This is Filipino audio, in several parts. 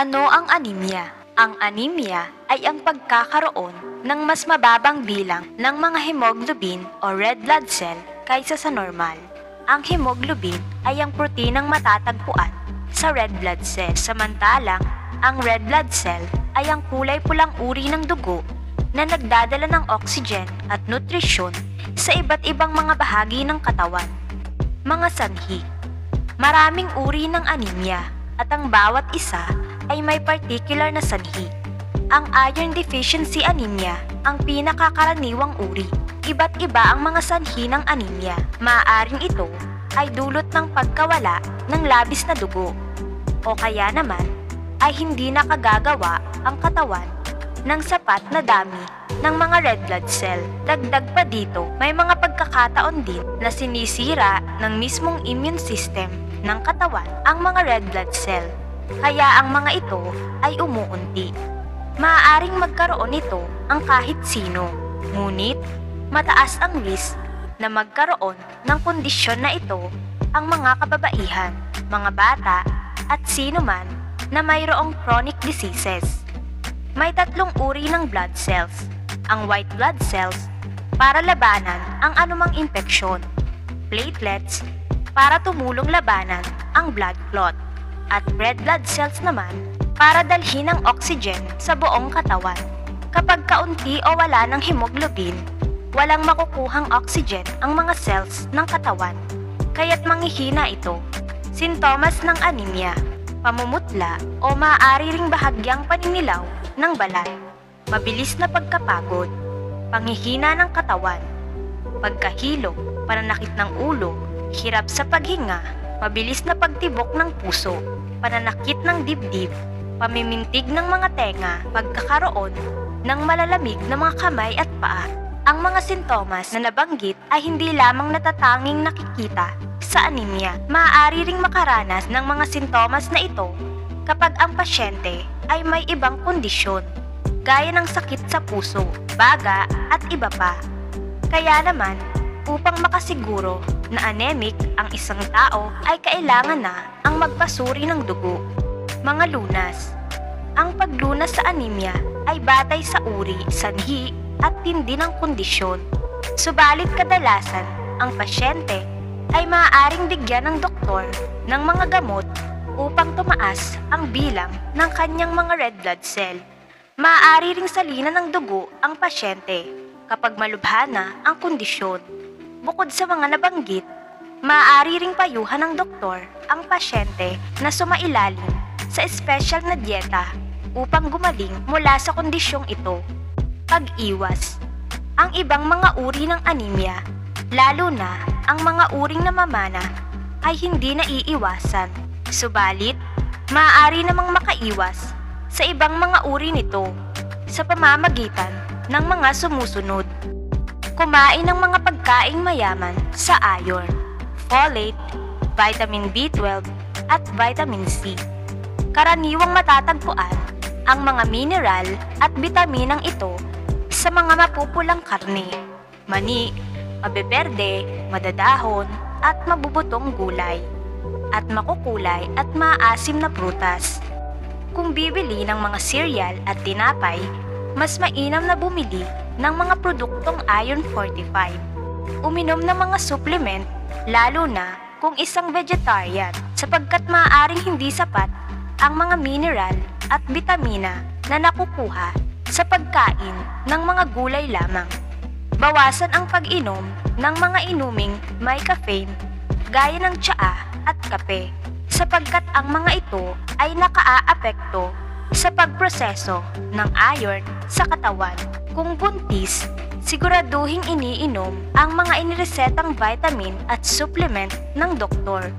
Ano ang anemia? Ang anemia ay ang pagkakaroon ng mas mababang bilang ng mga hemoglobin o red blood cell kaysa sa normal. Ang hemoglobin ay ang proteinang matatagpuan sa red blood cell, samantalang ang red blood cell ay ang kulay pulang uri ng dugo na nagdadala ng oxygen at nutrisyon sa iba't ibang mga bahagi ng katawan. Mga sanhi. Maraming uri ng anemia at ang bawat isa ay may particular na sanhi. Ang iron deficiency anemia ang pinakakaraniwang uri. Iba't iba ang mga sanhi ng anemia. Maaaring ito ay dulot ng pagkawala ng labis na dugo o kaya naman ay hindi nakagagawa ang katawan ng sapat na dami ng mga red blood cell. Dagdag pa dito, may mga pagkakataon din na sinisira ng mismong immune system ng katawan ang mga red blood cell. Kaya ang mga ito ay umuunti. Maaaring magkaroon ito ang kahit sino, ngunit mataas ang risk na magkaroon ng kondisyon na ito ang mga kababaihan, mga bata at sino man na mayroong chronic diseases. May tatlong uri ng blood cells. Ang white blood cells para labanan ang anumang impeksyon, platelets para tumulong labanan ang blood clot, at red blood cells naman para dalhin ang oxygen sa buong katawan. Kapag kaunti o wala ng hemoglobin, walang makukuhang oxygen ang mga cells ng katawan, kaya't manghihina ito. Sintomas ng anemia: pamumutla o maaari ring bahagyang paninilaw ng balat, mabilis na pagkapagod, panghihina ng katawan, pagkahilo, pananakit ng ulo, hirap sa paghinga, mabilis na pagtibok ng puso, pananakit ng dibdib, pamimintig ng mga tenga, pagkakaroon ng malalamig na mga kamay at paa. Ang mga sintomas na nabanggit ay hindi lamang natatanging nakikita sa anemia. Maaari ring makaranas ng mga sintomas na ito kapag ang pasyente ay may ibang kondisyon, gaya ng sakit sa puso, baga at iba pa. Kaya naman, upang makasiguro na anemic ang isang tao ay kailangan na ang magpasuri ng dugo. Mga lunas. Ang paglunas sa anemia ay batay sa uri, sanhi at tindi ng kondisyon. Subalit kadalasan, ang pasyente ay maaaring bigyan ng doktor ng mga gamot upang tumaas ang bilang ng kanyang mga red blood cell. Maaari ring salinan ng dugo ang pasyente kapag malubha na ang kondisyon. Bukod sa mga nabanggit, maaari ring payuhan ng doktor ang pasyente na sumailalim sa espesyal na dieta upang gumaling mula sa kondisyong ito. Pag-iwas. Ang ibang mga uri ng anemia, lalo na ang mga uring namamana, ay hindi naiiwasan. Subalit, maaari namang makaiwas sa ibang mga uri nito sa pamamagitan ng mga sumusunod. Kumain ng mga pagkaing mayaman sa iron, folate, vitamin B12 at vitamin C. Karaniwang matatagpuan ang mga mineral at bitaminang ito sa mga mapupulang karne, mani, mabeberde, madadahon at mabubutong gulay, at makukulay at maasim na prutas. Kung bibili ng mga cereal at tinapay, mas mainam na bumili ng mga produktong iron fortified. Uminom ng mga supplement, lalo na kung isang vegetarian, sapagkat maaaring hindi sapat ang mga mineral at bitamina na nakukuha sa pagkain ng mga gulay lamang. Bawasan ang pag-inom ng mga inuming may caffeine, gaya ng tsaa at kape, sapagkat ang mga ito ay nakaaapekto sa pagproseso ng iron sa katawan. Kung buntis, siguraduhing iniinom ang mga iniresetang vitamin at supplement ng doktor.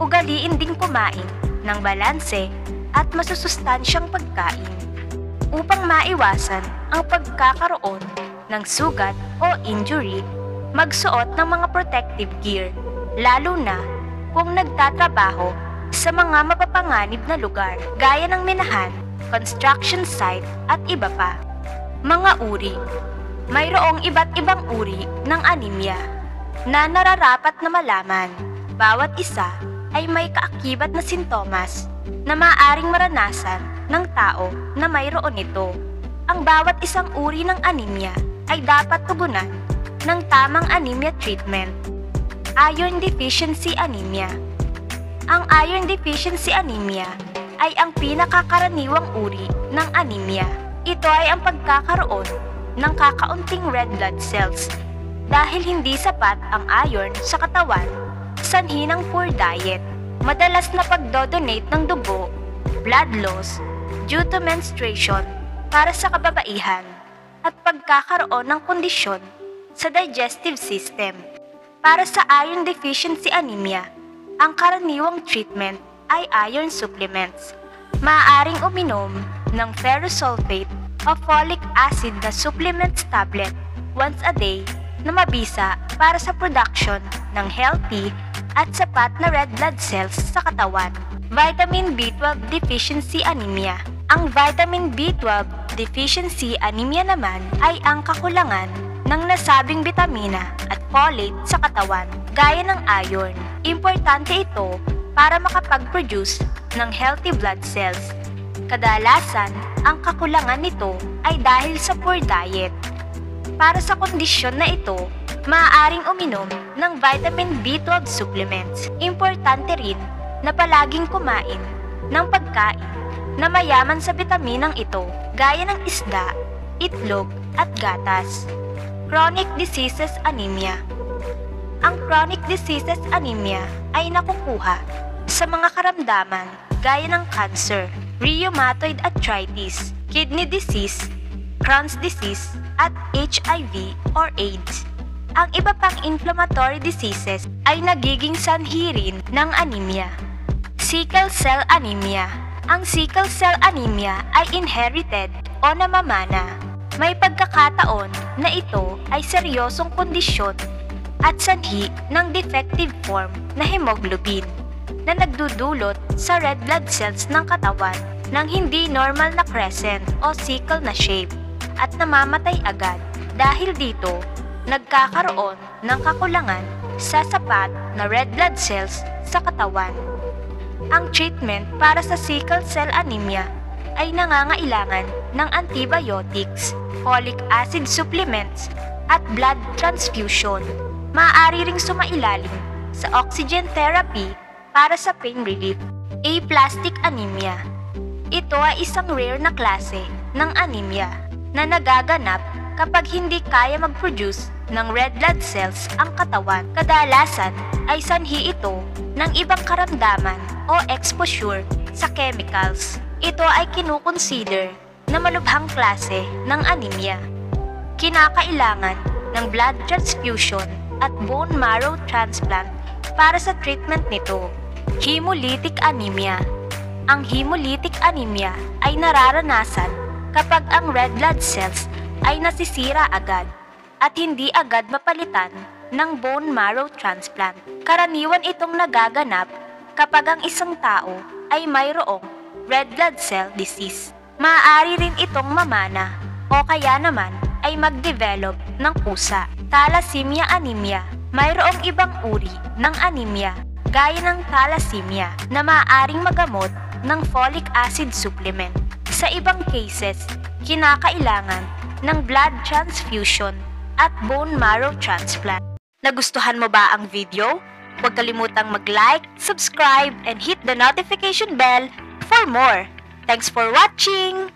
Ugaliin ding kumain ng balanse at masusustansyang pagkain upang maiwasan ang pagkakaroon ng sugat o injury. Magsuot ng mga protective gear, lalo na kung nagtatrabaho sa mga mapapanganib na lugar gaya ng minahan, construction site at iba pa. Mga uri. Mayroong iba't ibang uri ng anemia na nararapat na malaman. Bawat isa ay may kaakibat na sintomas na maaaring maranasan ng tao na mayroon ito. Ang bawat isang uri ng anemia ay dapat tugunan ng tamang anemia treatment. Iron deficiency anemia. Ang iron deficiency anemia ay ang pinakakaraniwang uri ng anemia. Ito ay ang pagkakaroon ng kakaunting red blood cells dahil hindi sapat ang iron sa katawan, sanhi ng poor diet, madalas na pagdodonate ng dugo, blood loss due to menstruation para sa kababaihan, at pagkakaroon ng kondisyon sa digestive system. Para sa iron deficiency anemia, ang karaniwang treatment ay iron supplements. Maaaring uminom ng ferrous sulfate o folic acid na supplements tablet once a day na mabisa para sa production ng healthy at sapat na red blood cells sa katawan. Vitamin B12 deficiency anemia. Ang vitamin B12 deficiency anemia naman ay ang kakulangan ng nasabing bitamina at folate sa katawan, gaya ng iron. Importante ito para makapag-produce ng healthy blood cells. Kadalasan, ang kakulangan nito ay dahil sa poor diet. Para sa kondisyon na ito, maaaring uminom ng vitamin B12 supplements. Importante rin na palaging kumain ng pagkain na mayaman sa bitaminang ito, gaya ng isda, itlog at gatas. Chronic diseases anemia. Ang chronic diseases anemia ay nakukuha sa mga karamdaman gaya ng cancer, rheumatoid arthritis, kidney disease, Crohn's disease, at HIV or AIDS. Ang iba pang inflammatory diseases ay nagiging sanhi rin ng anemia. Sickle cell anemia. Ang sickle cell anemia ay inherited o namamana. May pagkakataon na ito ay seryosong kondisyon at sanhi ng defective form na hemoglobin na nagdudulot sa red blood cells ng katawan ng hindi normal na crescent o sickle na shape at namamatay agad. Dahil dito, nagkakaroon ng kakulangan sa sapat na red blood cells sa katawan. Ang treatment para sa sickle cell anemia ay nangangailangan ng antibiotics, folic acid supplements, at blood transfusion. Maaari ring sumailalim sa oxygen therapy para sa pain relief. Aplastic anemia. Ito ay isang rare na klase ng anemia na nagaganap kapag hindi kaya mag-produce ng red blood cells ang katawan. Kadalasan ay sanhi ito ng ibang karamdaman o exposure sa chemicals. Ito ay kinukonsider na malubhang klase ng anemia. Kinakailangan ng blood transfusion at bone marrow transplant para sa treatment nito. Hemolytic anemia. Ang hemolytic anemia ay nararanasan kapag ang red blood cells ay nasisira agad at hindi agad mapalitan ng bone marrow transplant. Karaniwan itong nagaganap kapag ang isang tao ay mayroong red blood cell disease. Maaari rin itong mamana o kaya naman ay mag-develop ng kusa. Thalassemia anemia. Mayroong ibang uri ng anemia gaya ng thalassemia na maaaring magamot ng folic acid supplement. Sa ibang cases, kinakailangan ng blood transfusion at bone marrow transplant. Nagustuhan mo ba ang video? Huwag kalimutang mag-like, subscribe, and hit the notification bell for more. Thanks for watching!